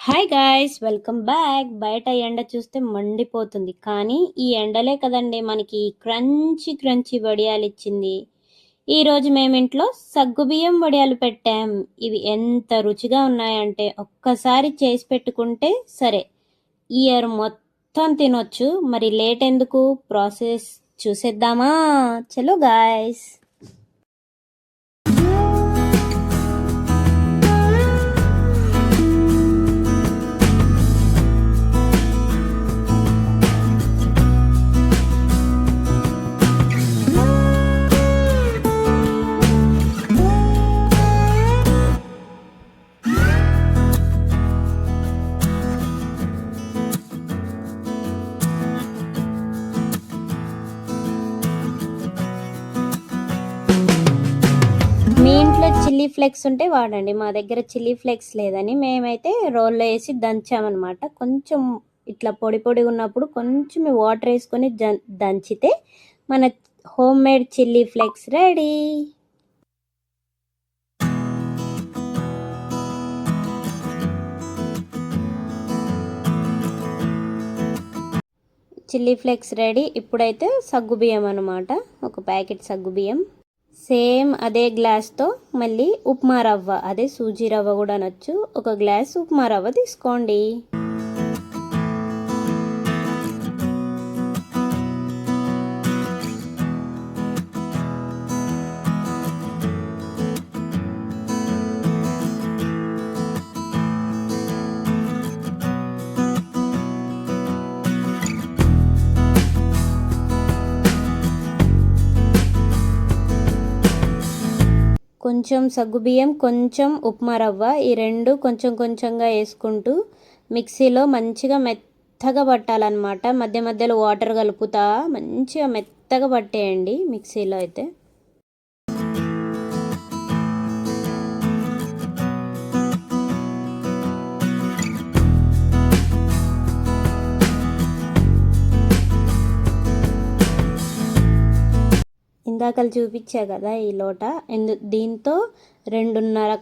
Hi guys, welcome back. బయట ఎండ చూస్తే మండిపోతుంది, కానీ ఈ ఎండలే కదండి మనకి క్రంచి క్రంచి వడియాలు ఇచ్చింది. ఈరోజు మేము ఇంట్లో సగ్గుబియ్యం వడియాలు పెట్టాం. ఇవి ఎంత రుచిగా ఉన్నాయంటే ఒక్కసారి చేసి పెట్టుకుంటే సరే ఇయర్ మొత్తం తినొచ్చు. మరి లేట్ ఎందుకు, ప్రాసెస్ చూసేద్దామా? చలో గాయ్స్. మీ ఇంట్లో చిల్లీ ఫ్లేక్స్ ఉంటే వాడండి. మా దగ్గర చిల్లీ ఫ్లేక్స్ లేదని మేమైతే రోల్లో వేసి దంచామన్నమాట. కొంచెం ఇట్లా పొడి పొడి ఉన్నప్పుడు కొంచెం వాటర్ వేసుకొని దంచితే మన home made chilli flakes ready. Chilli flakes ready. ఇప్పుడైతే సగ్గుబియ్యం అనమాట, ఒక ప్యాకెట్ సగ్గుబియ్యం. సేమ్ అదే గ్లాస్తో మళ్ళీ ఉప్మా రవ్వ, అదే సూజీ రవ్వ కూడా అనొచ్చు, ఒక గ్లాస్ ఉప్మా రవ్వ తీసుకోండి. కొంచెం సగ్గుబియ్యం, కొంచెం ఉప్మా రవ్వ, ఈ రెండు కొంచెం కొంచెంగా వేసుకుంటూ మిక్సీలో మంచిగా మెత్తగా పట్టాలన్నమాట. మధ్య మధ్యలో వాటర్ కలుపుతా మంచిగా మెత్తగా పట్టేయండి మిక్సీలో అయితే. ఇందాకలు చూపించా కదా ఈ లోట, దీంతో 2.5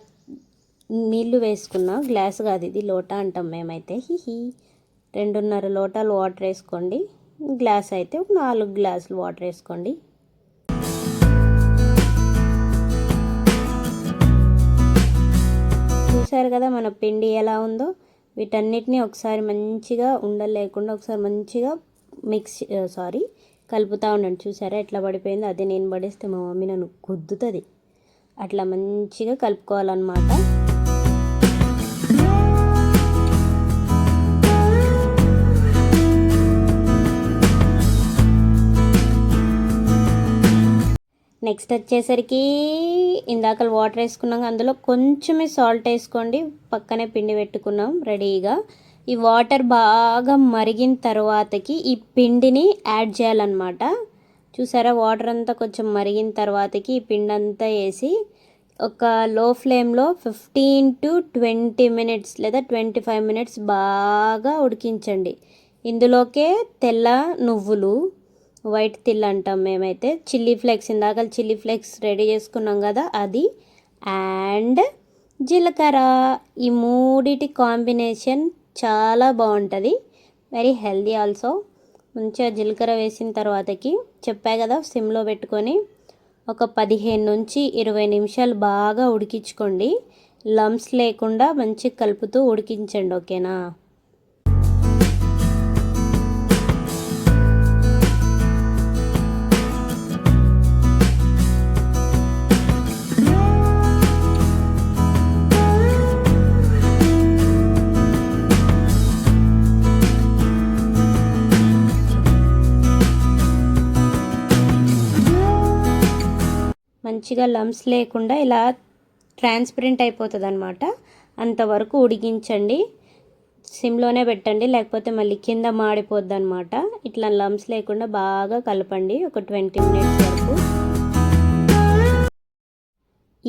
నీళ్ళు వేసుకున్నా. గ్లాస్ కాదు ఇది, లోట అంటాం మేమైతే. 2.5 లోటాలు వాటర్ వేసుకోండి. గ్లాస్ అయితే 4 గ్లాసులు వాటర్ వేసుకోండి. చూసారు కదా మన పిండి ఎలా ఉందో. వీటన్నిటిని ఒకసారి మంచిగా ఉండలేకుండా ఒకసారి మంచిగా కలుపుతూ ఉండండి. చూసారా ఎట్లా పడిపోయిందో? అదే నేను పడేస్తే మా మమ్మీ నన్ను గుద్దుతుంది. అట్లా మంచిగా కలుపుకోవాలన్నమాట. నెక్స్ట్ వచ్చేసరికి ఇందాక వాటర్ వేసుకున్నాక అందులో కొంచెమే సాల్ట్ వేసుకోండి. పక్కనే పిండి పెట్టుకున్నాం రెడీగా. ఈ వాటర్ బాగా మరిగిన తర్వాతకి ఈ పిండిని యాడ్ చేయాలన్నమాట. చూసారా వాటర్ అంతా కొంచెం మరిగిన తర్వాతకి ఈ పిండి అంతా వేసి ఒక లో ఫ్లేమ్లో 15 to 20 మినిట్స్ లేదా 25 మినిట్స్ బాగా ఉడికించండి. ఇందులోకే తెల్ల నువ్వులు, వైట్ తిల్ అంటాం మేమైతే, చిల్లీ ఫ్లేక్స్, ఇందాక చిల్లీ ఫ్లేక్స్ రెడీ చేసుకున్నాం కదా అది, అండ్ జీలకర్ర. ఈ మూడిటి కాంబినేషన్ చాలా బాగుంటుంది, వెరీ హెల్దీ ఆల్సో. మంచిగా జీలకర్ర వేసిన తర్వాతకి చెప్పా కదా సిమ్లో పెట్టుకొని ఒక 15 నుంచి 20 నిమిషాలు బాగా ఉడికించుకోండి. లంప్స్ లేకుండా మంచిగా కలుపుతూ ఉడికించండి, ఓకేనా? మంచిగా లంప్స్ లేకుండా ఇలా ట్రాన్స్పరెంట్ అయిపోతుంది అనమాట. అంతవరకు ఉడికించండి, సిమ్లోనే పెట్టండి, లేకపోతే మళ్ళీ కింద మాడిపోద్ది అనమాట. ఇట్లా లంప్స్ లేకుండా బాగా కలపండి ఒక 20 మినిట్స్ వరకు.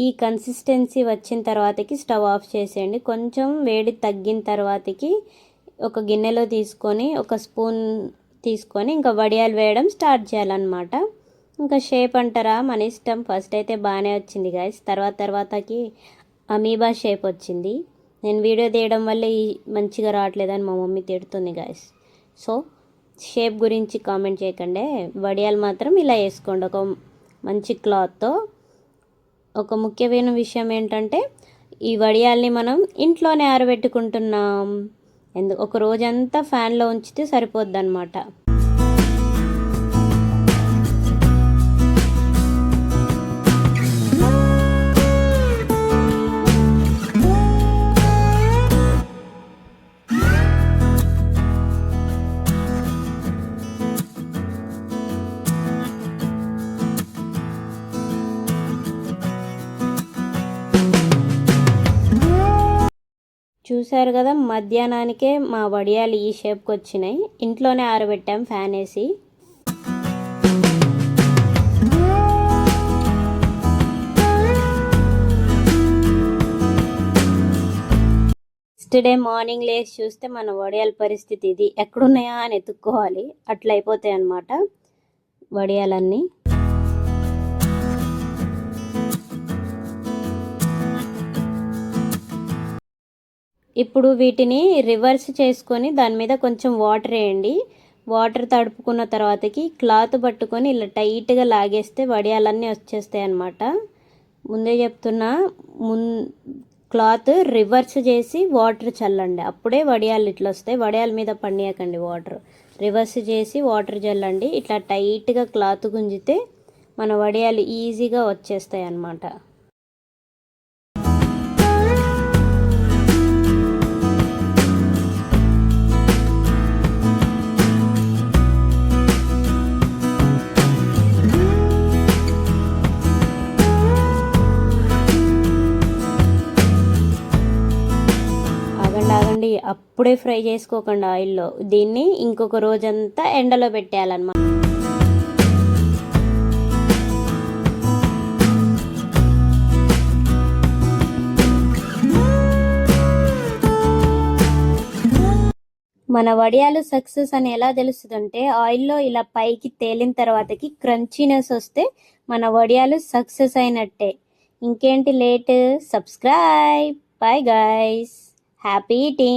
ఈ కన్సిస్టెన్సీ వచ్చిన తర్వాతకి స్టవ్ ఆఫ్ చేసేయండి. కొంచెం వేడి తగ్గిన తర్వాతకి ఒక గిన్నెలో తీసుకొని ఒక స్పూన్ తీసుకొని ఇంకా వడియాలు వేయడం స్టార్ట్ చేయాలన్నమాట. ఇంకా షేప్ అంటారా మన ఇష్టం. ఫస్ట్ అయితే బాగానే వచ్చింది గాయస్, తర్వాతకి అమీబా షేప్ వచ్చింది. నేను వీడియో తీయడం వల్ల మంచిగా రావట్లేదని మా మమ్మీ తిడుతుంది గాయస్. సో షేప్ గురించి కామెంట్ చేయకండి. వడియాలు మాత్రం ఇలా వేసుకోండి ఒక మంచి క్లాత్తో. ఒక ముఖ్యమైన విషయం ఏంటంటే ఈ వడియాల్ని మనం ఇంట్లోనే ఆరబెట్టుకుంటున్నాం. ఒక రోజంతా ఫ్యాన్లో ఉంచితే సరిపోద్ది అన్నమాట. చూసారు కదా, మధ్యాహ్నానికే మా వడియాలు ఈ షేప్కి వచ్చినాయి. ఇంట్లోనే ఆరబెట్టాం ఫ్యాన్ వేసి. నెక్స్ట్ డే మార్నింగ్ లేచి చూస్తే మన వడియాల పరిస్థితి ఇది. ఎక్కడున్నాయా అని ఎత్తుక్కోవాలి, అట్లా అయిపోతాయి అన్నమాట వడియాలన్నీ. ఇప్పుడు వీటిని రివర్స్ చేసుకొని దాని మీద కొంచెం వాటర్ వేయండి. వాటర్ తడుపుకున్న తర్వాతకి క్లాత్ పట్టుకొని ఇలా టైట్గా లాగేస్తే వడియాలన్నీ వచ్చేస్తాయి అన్నమాట. ముందే చెప్తున్నా, క్లాత్ రివర్స్ చేసి వాటర్ చల్లండి, అప్పుడే వడియాలు ఇట్లా వస్తాయి. వడియాల మీద పడియకండి వాటర్. రివర్స్ చేసి వాటర్ చల్లండి. ఇట్లా టైట్గా క్లాత్ గుంజితే మన వడియాలు ఈజీగా వచ్చేస్తాయి అన్నమాట. ఆగండి, అప్పుడే ఫ్రై చేసుకోకండి ఆయిల్లో. దీన్ని ఇంకొక రోజంతా ఎండలో పెట్టేయాలన్నమాట. మన వడియాలు సక్సెస్ అని ఎలా తెలుస్తుందంటే, ఆయిల్లో ఇలా పైకి తేలిన తర్వాతకి క్రంచీనెస్ వస్తే మన వడియాలు సక్సెస్ అయినట్టే. ఇంకేంటి late, subscribe. Bye guys, happy eating.